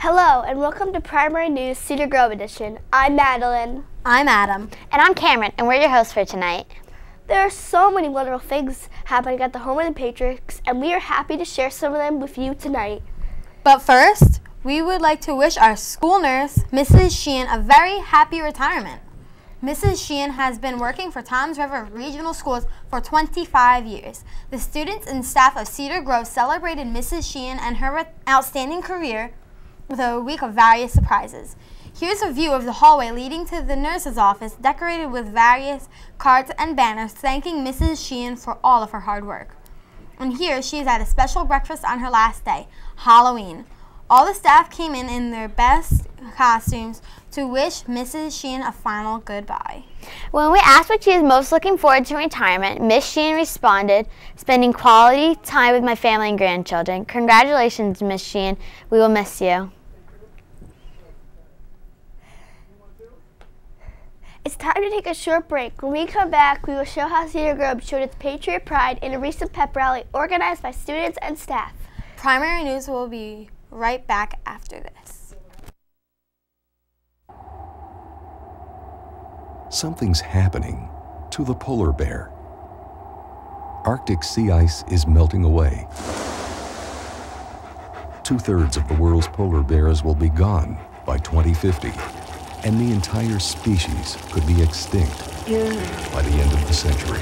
Hello and welcome to Primary News Cedar Grove Edition. I'm Madeline. I'm Adam. And I'm Cameron, and we're your hosts for tonight. There are so many wonderful things happening at the home of the Patriots, and we are happy to share some of them with you tonight. But first, we would like to wish our school nurse, Mrs. Sheehan, a very happy retirement. Mrs. Sheehan has been working for Toms River Regional Schools for 25 years. The students and staff of Cedar Grove celebrated Mrs. Sheehan and her outstanding career with a week of various surprises. Here's a view of the hallway leading to the nurse's office, decorated with various cards and banners thanking Mrs. Sheehan for all of her hard work. And here she is at a special breakfast on her last day, Halloween. All the staff came in their best costumes to wish Mrs. Sheehan a final goodbye. When we asked what she is most looking forward to in retirement, Miss Sheehan responded, "Spending quality time with my family and grandchildren. Congratulations, Miss Sheehan. We will miss you." It's time to take a short break. When we come back, we will show how Cedar Grove showed its Patriot pride in a recent pep rally organized by students and staff. Primary News will be right back after this. Something's happening to the polar bear. Arctic sea ice is melting away. 2/3 of the world's polar bears will be gone by 2050, and the entire species could be extinct by the end of the century.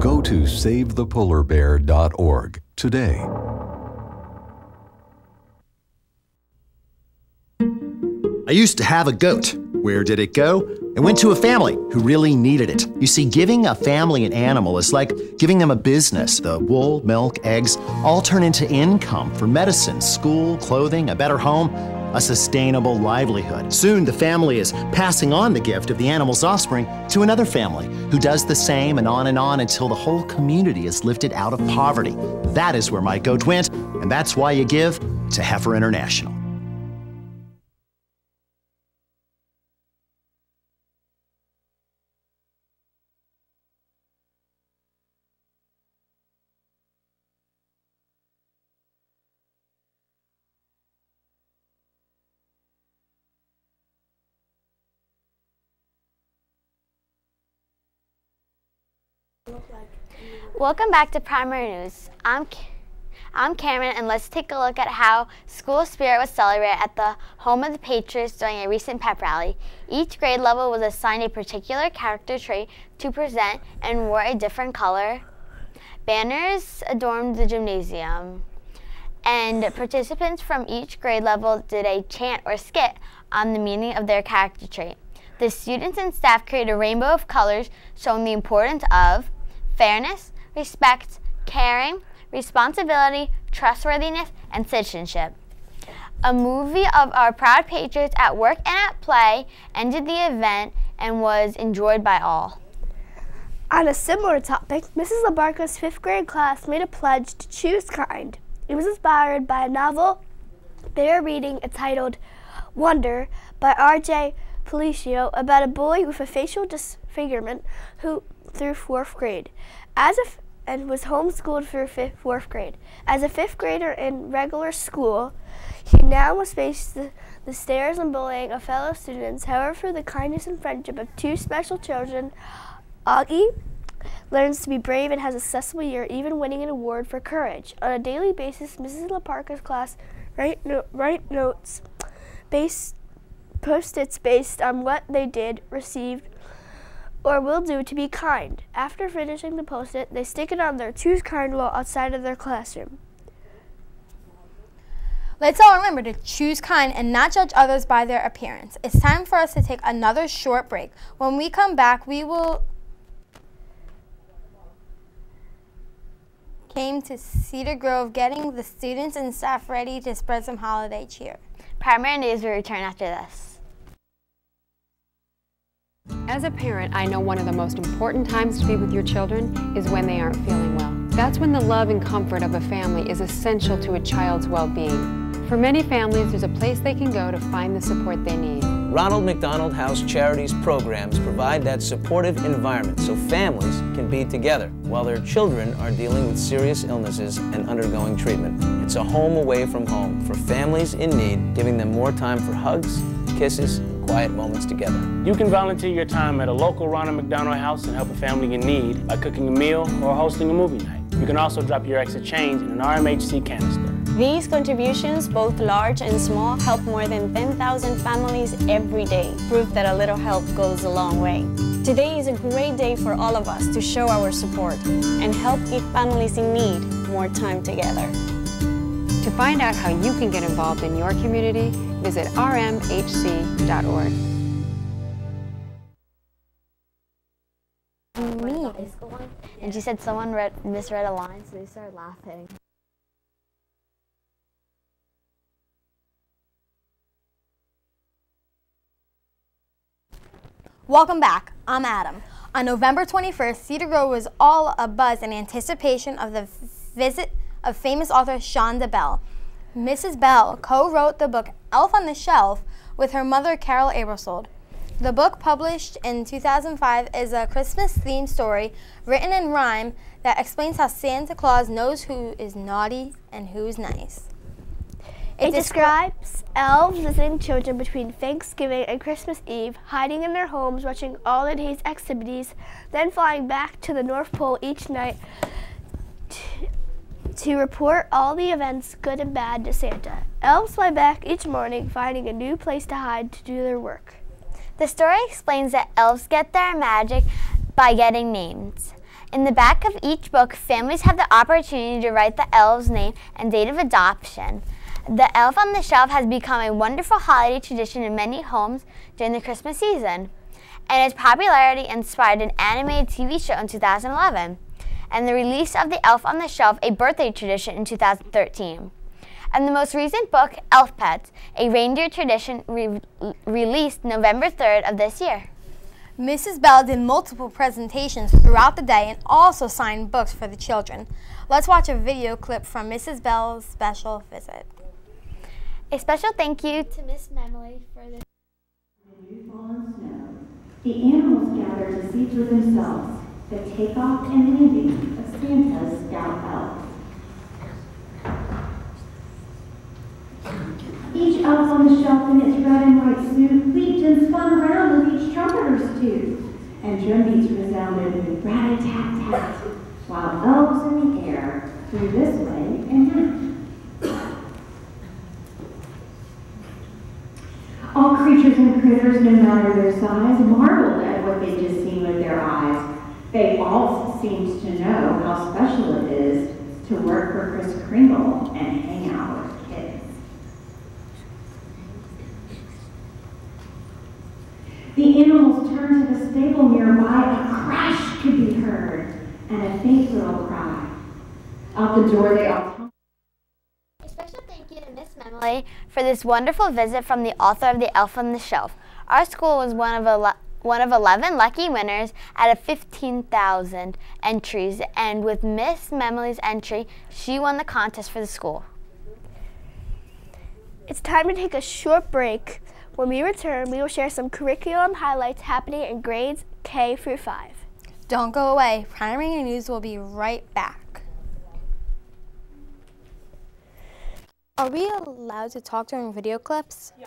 Go to SaveThePolarBear.org today. I used to have a goat. Where did it go? It went to a family who really needed it. You see, giving a family an animal is like giving them a business. The wool, milk, eggs all turn into income for medicine, school, clothing, a better home, a sustainable livelihood. Soon the family is passing on the gift of the animal's offspring to another family who does the same and on until the whole community is lifted out of poverty. That is where my goat went, and that's why you give to Heifer International. Welcome back to Primary News. I'm Cameron, and let's take a look at how school spirit was celebrated at the home of the Patriots during a recent pep rally. Each grade level was assigned a particular character trait to present and wore a different color. Banners adorned the gymnasium, and participants from each grade level did a chant or skit on the meaning of their character trait. The students and staff created a rainbow of colors showing the importance of fairness, respect, caring, responsibility, trustworthiness, and citizenship. A movie of our proud Patriots at work and at play ended the event and was enjoyed by all. On a similar topic, Mrs. LaBarca's 5th grade class made a pledge to choose kind. It was inspired by a novel they are reading entitled Wonder by R.J. Felicio about a boy with a facial disfigurement who through 4th grade, and was homeschooled through 4th grade. As a 5th grader in regular school, he now must face the stares and bullying of fellow students. However, through the kindness and friendship of 2 special children, Augie learns to be brave and has a successful year, even winning an award for courage. On a daily basis, Mrs. LaParca's class write notes, post-its based on what they did, received, or will do to be kind. After finishing the post-it, they stick it on their Choose Kind wall outside of their classroom. Let's all remember to choose kind and not judge others by their appearance. It's time for us to take another short break. When we come back, we will came to Cedar Grove getting the students and staff ready to spread some holiday cheer. Primary News will return after this. As a parent, I know one of the most important times to be with your children is when they aren't feeling well. That's when the love and comfort of a family is essential to a child's well-being. For many families, there's a place they can go to find the support they need. Ronald McDonald House Charities programs provide that supportive environment so families can be together while their children are dealing with serious illnesses and undergoing treatment. It's a home away from home for families in need, giving them more time for hugs, kisses, and quiet moments together. You can volunteer your time at a local Ronald McDonald House and help a family in need by cooking a meal or hosting a movie night. You can also drop your extra change in an RMHC canister. These contributions, both large and small, help more than 10,000 families every day. Proof that a little help goes a long way. Today is a great day for all of us to show our support and help give families in need more time together. To find out how you can get involved in your community, visit rmhc.org. And she said someone misread a line, so they started laughing. Welcome back. I'm Adam. On November 21st, Cedar Grove was all abuzz in anticipation of the visit of famous author Shonda Bell. Mrs. Bell co-wrote the book Elf on the Shelf with her mother, Carol Abersold. The book, published in 2005, is a Christmas-themed story written in rhyme that explains how Santa Claus knows who is naughty and who is nice. It describes elves visiting children between Thanksgiving and Christmas Eve, hiding in their homes, watching all the day's activities, then flying back to the North Pole each night to report all the events, good and bad, to Santa. Elves fly back each morning, finding a new place to hide to do their work. The story explains that elves get their magic by getting names. In the back of each book, families have the opportunity to write the elf's name and date of adoption. The Elf on the Shelf has become a wonderful holiday tradition in many homes during the Christmas season, and its popularity inspired an animated TV show in 2011, and the release of the Elf on the Shelf, a birthday tradition, in 2013. And the most recent book, Elf Pets, a reindeer tradition, released November 3rd of this year. Mrs. Bell did multiple presentations throughout the day and also signed books for the children. Let's watch a video clip from Mrs. Bell's special visit. A special thank you to Miss Memley for this. Fallen snow, the animals gather to see for themselves the takeoff and landing of Santa's scout elf. Each elf on the shelf in its red and white suit leaped and spun around with each trumpeter's toot, and drumbeats resounded with rat-a-tat-tat, while elves in the air flew this way and that. All creatures and critters, no matter their size, marveled at what they'd just seen with their eyes. They all seemed to know how special it is to work for Kris Kringle and hang out with kids. The animals turned to the stable nearby. A crash could be heard, and a faint little cry. Out the door they all tumbled. A special thank you to Miss Memley for this wonderful visit from the author of The Elf on the Shelf. Our school was one of 11 lucky winners out of 15,000 entries, and with Miss Memley's entry, she won the contest for the school. It's time to take a short break. When we return, we will share some curriculum highlights happening in grades K through 5. Don't go away. Primary News will be right back. Are we allowed to talk during video clips? Yeah.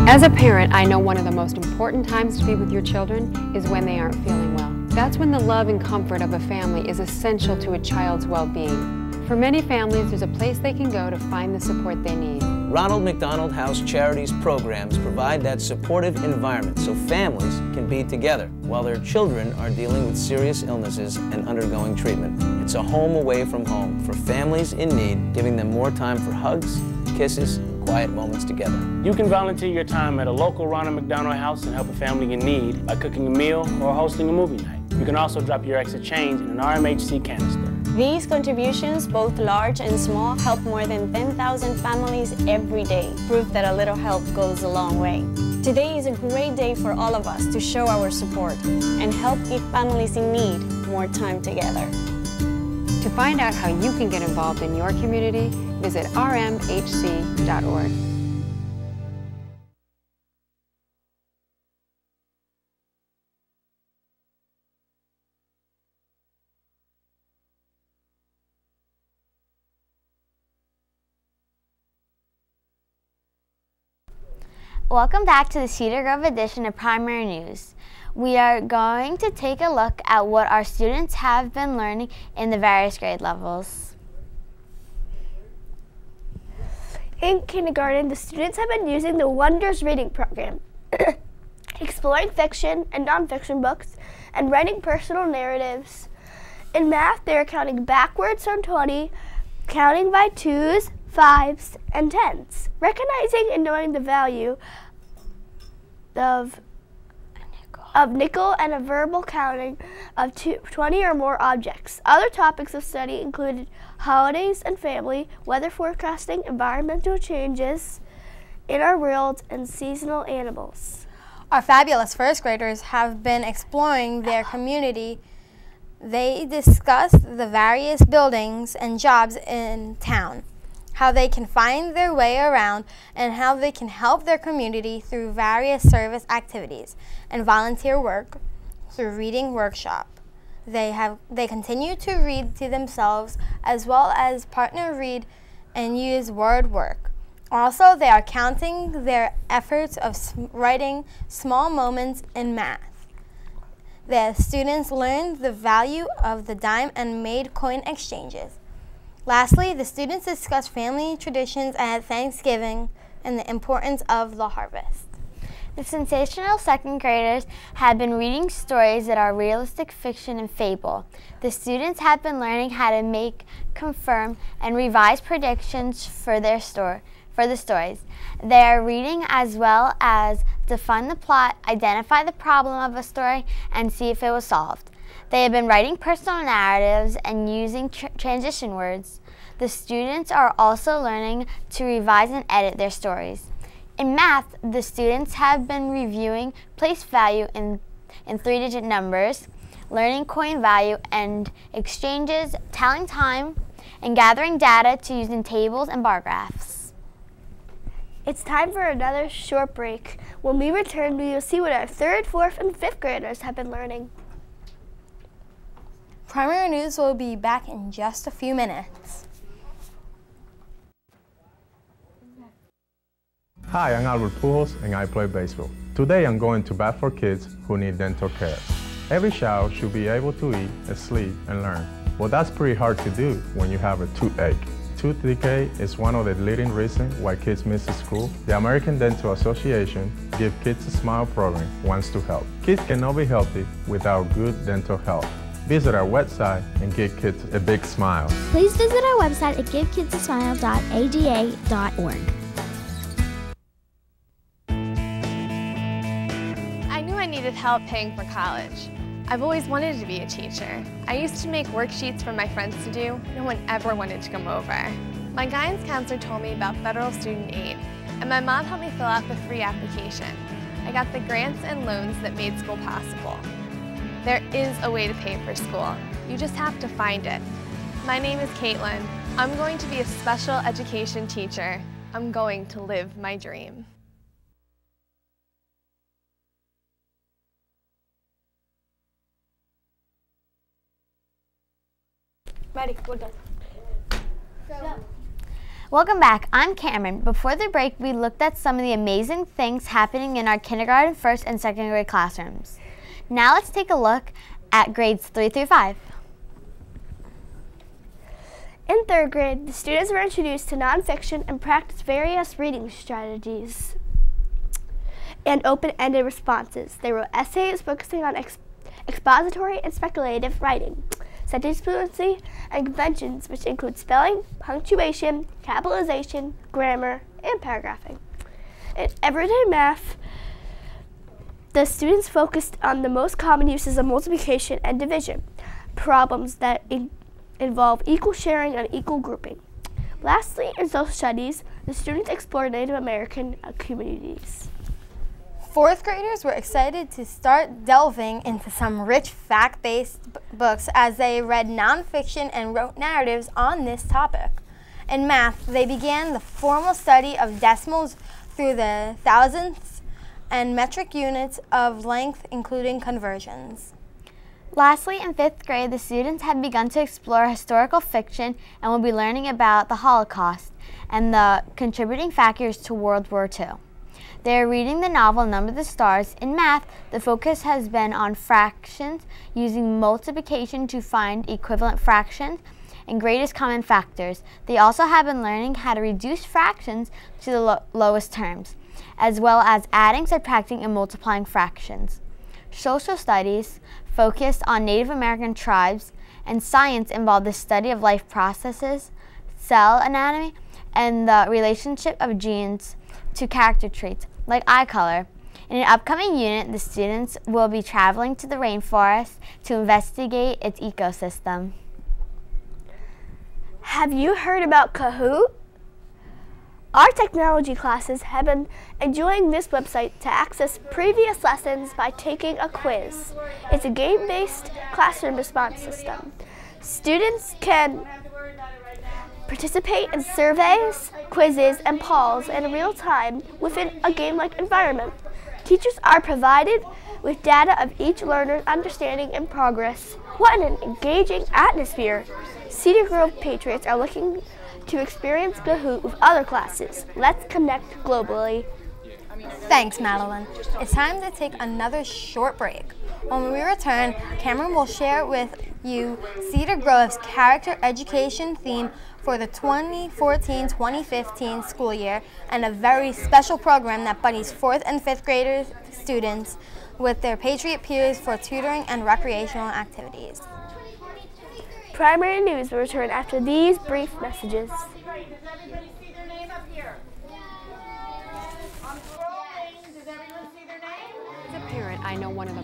As a parent, I know one of the most important times to be with your children is when they aren't feeling well. That's when the love and comfort of a family is essential to a child's well-being. For many families, there's a place they can go to find the support they need. Ronald McDonald House Charities programs provide that supportive environment so families can be together while their children are dealing with serious illnesses and undergoing treatment. It's a home away from home for families in need, giving them more time for hugs, kisses, and quiet moments together. You can volunteer your time at a local Ronald McDonald House and help a family in need by cooking a meal or hosting a movie night. You can also drop your extra change in an RMHC canister. These contributions, both large and small, help more than 10,000 families every day. Proof that a little help goes a long way. Today is a great day for all of us to show our support and help give families in need more time together. To To find out how you can get involved in your community, visit rmhc.org. Welcome back to the Cedar Grove edition of Primary News. We are going to take a look at what our students have been learning in the various grade levels. In kindergarten, the students have been using the Wonders reading program, exploring fiction and nonfiction books, and writing personal narratives. In math, they are counting backwards from 20, counting by 2s, 5s, and 10s, recognizing and knowing the value of nickel and a verbal counting of 20 or more objects. Other topics of study included holidays and family, weather forecasting, environmental changes in our world, and seasonal animals. Our fabulous first graders have been exploring their community. They discussed the various buildings and jobs in town, how they can find their way around, and how they can help their community through various service activities and volunteer work through reading workshop. They continue to read to themselves as well as partner read and use word work. Also, they are counting their efforts of writing small moments in math. The students learned the value of the dime and made coin exchanges. Lastly, the students discussed family traditions at Thanksgiving and the importance of the harvest. The sensational second graders have been reading stories that are realistic fiction and fable. The students have been learning how to make, confirm, and revise predictions for the stories. They are reading as well as define the plot, identify the problem of a story, and see if it was solved. They have been writing personal narratives and using transition words. The students are also learning to revise and edit their stories. In math, the students have been reviewing place value in 3-digit numbers, learning coin value and exchanges, telling time, and gathering data to use in tables and bar graphs. It's time for another short break. When we return, we will see what our 3rd, 4th, and 5th graders have been learning. Primary News will be back in just a few minutes. Hi, I'm Albert Pujols and I play baseball. Today I'm going to bat for kids who need dental care. Every child should be able to eat, sleep, and learn. Well, that's pretty hard to do when you have a toothache. Tooth decay is one of the leading reasons why kids miss school. The American Dental Association Give Kids a Smile program wants to help. Kids cannot be healthy without good dental health. Visit our website and give kids a big smile. Please visit our website at givekidsasmile.ada.org. I knew I needed help paying for college. I've always wanted to be a teacher. I used to make worksheets for my friends to do. No one ever wanted to come over. My guidance counselor told me about federal student aid, and my mom helped me fill out the free application. I got the grants and loans that made school possible. There is a way to pay for school. You just have to find it. My name is Caitlin. I'm going to be a special education teacher. I'm going to live my dream. Ready, we're done. Welcome back. I'm Cameron. Before the break, we looked at some of the amazing things happening in our kindergarten, 1st, and 2nd grade classrooms. Now let's take a look at grades 3 through 5. In 3rd grade, the students were introduced to nonfiction and practiced various reading strategies and open-ended responses. They wrote essays focusing on expository and speculative writing, sentence fluency, and conventions, which include spelling, punctuation, capitalization, grammar, and paragraphing. In everyday math, the students focused on the most common uses of multiplication and division, problems that involve equal sharing and equal grouping. Lastly, in social studies, the students explored Native American communities. Fourth graders were excited to start delving into some rich fact-based books as they read nonfiction and wrote narratives on this topic. In math, they began the formal study of decimals through the thousandths and metric units of length, including conversions. Lastly, in 5th grade, the students have begun to explore historical fiction and will be learning about the Holocaust and the contributing factors to World War II. They are reading the novel Number the Stars. In math, the focus has been on fractions, using multiplication to find equivalent fractions and greatest common factors. They also have been learning how to reduce fractions to the lowest terms, as well as adding, subtracting, and multiplying fractions. Social studies focused on Native American tribes, and science involved the study of life processes, cell anatomy, and the relationship of genes to character traits, like eye color. In an upcoming unit, the students will be traveling to the rainforest to investigate its ecosystem. Have you heard about Kahoot? Our technology classes have been enjoying this website to access previous lessons by taking a quiz. It's a game-based classroom response system. Students can participate in surveys, quizzes, and polls in real time within a game-like environment. Teachers are provided with data of each learner's understanding and progress. What an engaging atmosphere! Cedar Grove Patriots are looking to experience Kahoot with other classes. Let's connect globally. Thanks, Madeline. It's time to take another short break. When we return, Cameron will share with you Cedar Grove's character education theme for the 2014-2015 school year and a very special program that buddies 4th and 5th graders students with their Patriot peers for tutoring and recreational activities. Primary news will return after these brief messages. Does everybody see their name up here? I'm scrolling. Does everyone see their name? As a parent, I know one of the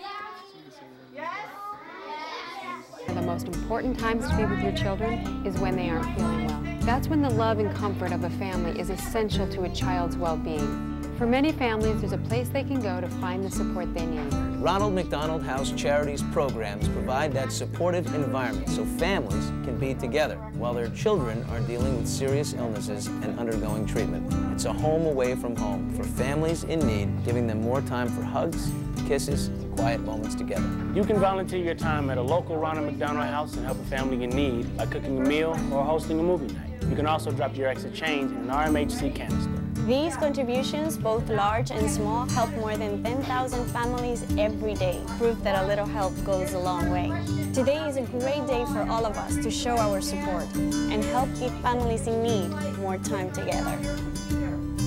most important times to be with your children is when they aren't feeling well. That's when the love and comfort of a family is essential to a child's well-being. For many families, there's a place they can go to find the support they need. Ronald McDonald House Charities programs provide that supportive environment so families can be together while their children are dealing with serious illnesses and undergoing treatment. It's a home away from home for families in need, giving them more time for hugs, kisses, and quiet moments together. You can volunteer your time at a local Ronald McDonald House and help a family in need by cooking a meal or hosting a movie night. You can also drop your extra change in an RMHC canister. These contributions, both large and small, help more than 10,000 families every day. Proof that a little help goes a long way. Today is a great day for all of us to show our support and help give families in need more time together.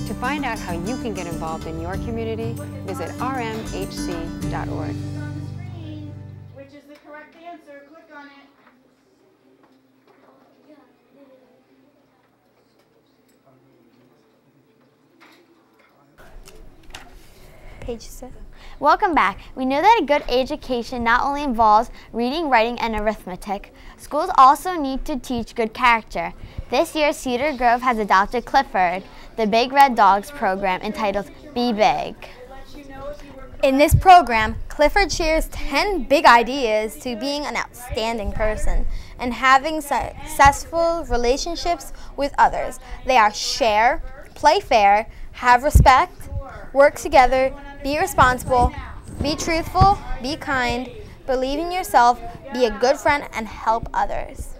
To find out how you can get involved in your community, visit rmhc.org. Which is the correct answer? Click on it. Page 6. Welcome back. We know that a good education not only involves reading, writing, and arithmetic. Schools also need to teach good character. This year, Cedar Grove has adopted Clifford, the Big Red Dogs program entitled Be Big. In this program, Clifford shares 10 big ideas to being an outstanding person and having successful relationships with others. They are share, play fair, have respect, work together, be responsible, be truthful, be kind, believe in yourself, be a good friend, and help others.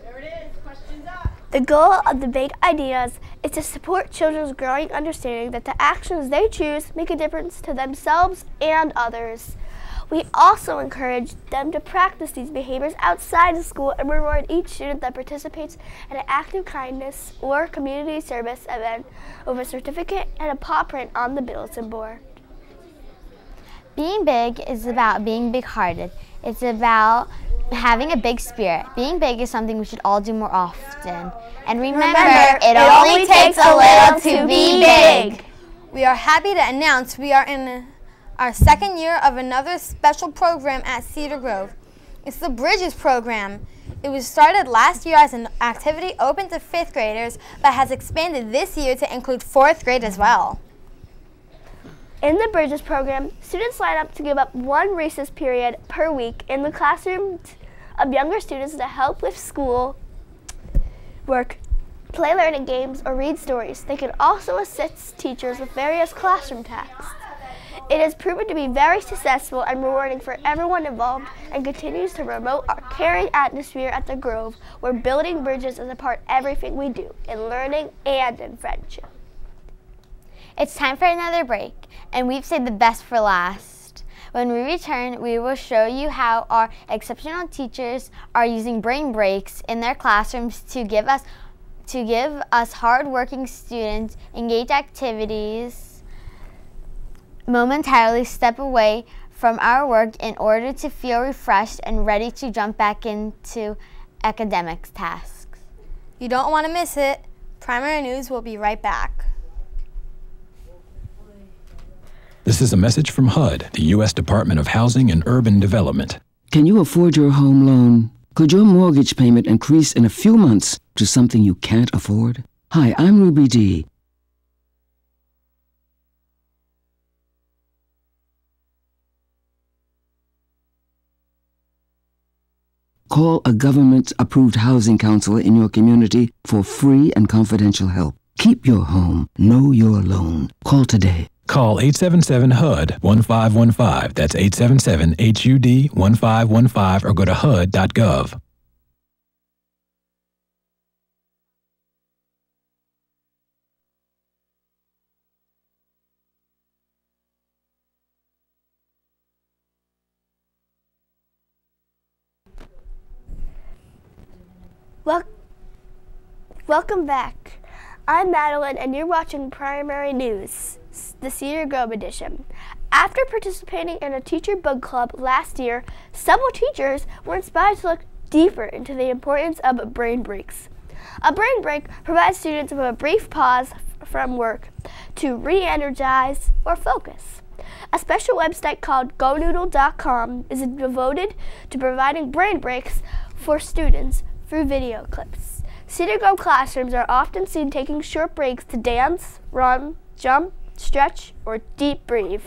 The goal of the big ideas is to support children's growing understanding that the actions they choose make a difference to themselves and others. We also encourage them to practice these behaviors outside of school and reward each student that participates in an act of kindness or community service event with a certificate and a paw print on the bulletin board. Being big is about being big-hearted. It's about having a big spirit. Being big is something we should all do more often. And remember, it only takes a little to be big. We are happy to announce we are in our second year of another special program at Cedar Grove. It's the Bridges program. It was started last year as an activity open to 5th graders, but has expanded this year to include 4th grade as well. In the Bridges program, students line up to give up one recess period per week in the classrooms of younger students to help with school work, play learning games, or read stories. They can also assist teachers with various classroom tasks. It has proven to be very successful and rewarding for everyone involved and continues to promote our caring atmosphere at the Grove, where building bridges is a part of everything we do, in learning and in friendship. It's time for another break, and we've saved the best for last. When we return, we will show you how our exceptional teachers are using brain breaks in their classrooms to give us hard-working students engaged activities momentarily step away from our work in order to feel refreshed and ready to jump back into academic tasks. You don't want to miss it. Primary News will be right back. This is a message from HUD, the U.S. Department of Housing and Urban Development. Can you afford your home loan? Could your mortgage payment increase in a few months to something you can't afford? Hi, I'm Ruby D. Call a government-approved housing counselor in your community for free and confidential help. Keep your home. Know your loan. Call today. Call 877-HUD-1515. That's 877-HUD-1515 or go to HUD.gov. Welcome back. I'm Madeline, and you're watching Primary News, the Cedar Grove edition. After participating in a teacher book club last year, several teachers were inspired to look deeper into the importance of brain breaks. A brain break provides students with a brief pause from work to re-energize or focus. A special website called GoNoodle.com is devoted to providing brain breaks for students through video clips. Cedar Grove classrooms are often seen taking short breaks to dance, run, jump, stretch, or deep breathe.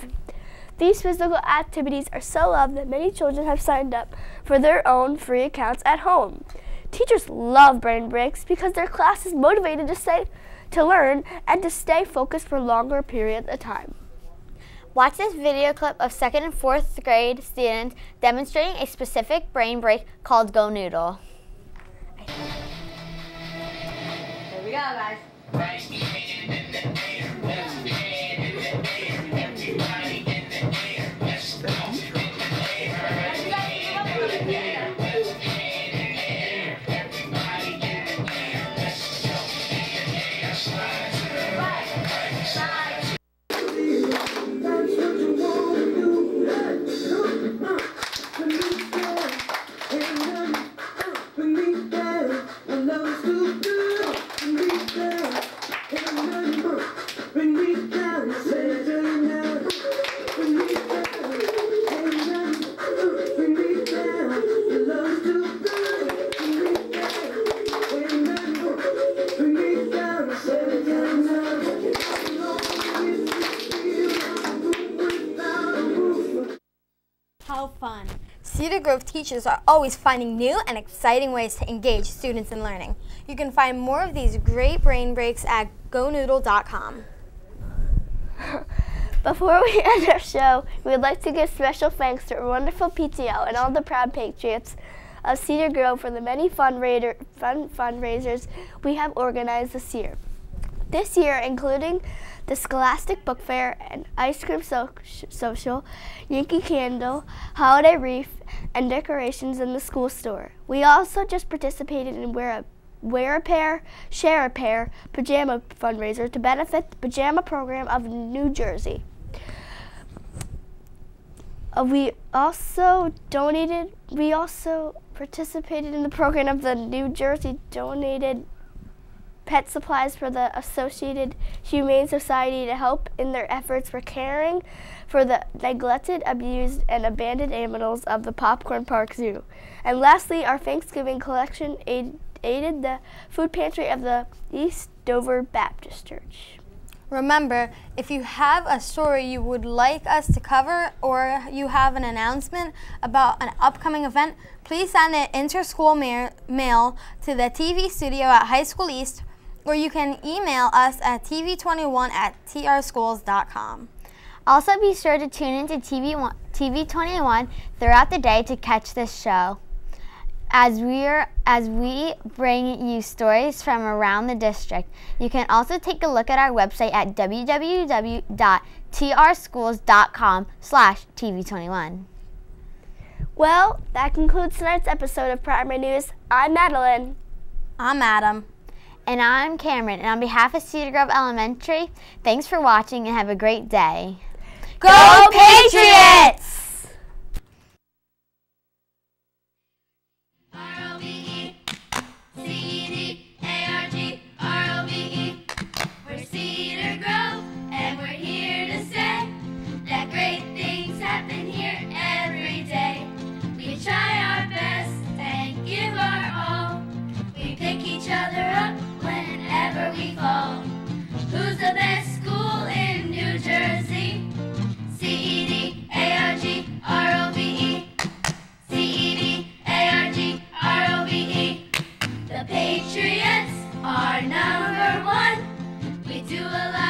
These physical activities are so loved that many children have signed up for their own free accounts at home. Teachers love brain breaks because their class is motivated to learn and to stay focused for longer periods of time. Watch this video clip of 2nd and 4th grade students demonstrating a specific brain break called Go Noodle. Here we go, guys. How fun. Cedar Grove teachers are always finding new and exciting ways to engage students in learning. You can find more of these great brain breaks at GoNoodle.com. Before we end our show, we would like to give special thanks to our wonderful PTO and all the proud patriots of Cedar Grove for the many fundraisers we have organized this year. This year, including the Scholastic Book Fair and Ice Cream Social, Yankee Candle, Holiday Wreath, and decorations in the school store. We also just participated in Wear a Pair, Share a Pair pajama fundraiser to benefit the pajama program of New Jersey. We also participated in the program of the New Jersey donated pet supplies for the Associated Humane Society to help in their efforts for caring for the neglected, abused, and abandoned animals of the Popcorn Park Zoo. And lastly, our Thanksgiving collection aided the food pantry of the East Dover Baptist Church. Remember, if you have a story you would like us to cover or you have an announcement about an upcoming event, please send an inter-school mail to the TV studio at High School East, or you can email us at tv21@trschools.com. Also, be sure to tune into TV21 throughout the day to catch this show, as we bring you stories from around the district. You can also take a look at our website at www.trschools.com/TV21. Well, that concludes tonight's episode of Primary News. I'm Madeline. I'm Adam. And I'm Cameron. And on behalf of Cedar Grove Elementary, thanks for watching and have a great day. Go Patriots! We're Cedar Grove, and we're here to say that great things happen here every day. We try our best and give our all. We pick each other up whenever we fall. Who's the best school in New Jersey? C-E-D-A-R-G-R-O-V-E. C-E-D-A-R-G-R-O-V-E. The Patriots are number one. We do a lot.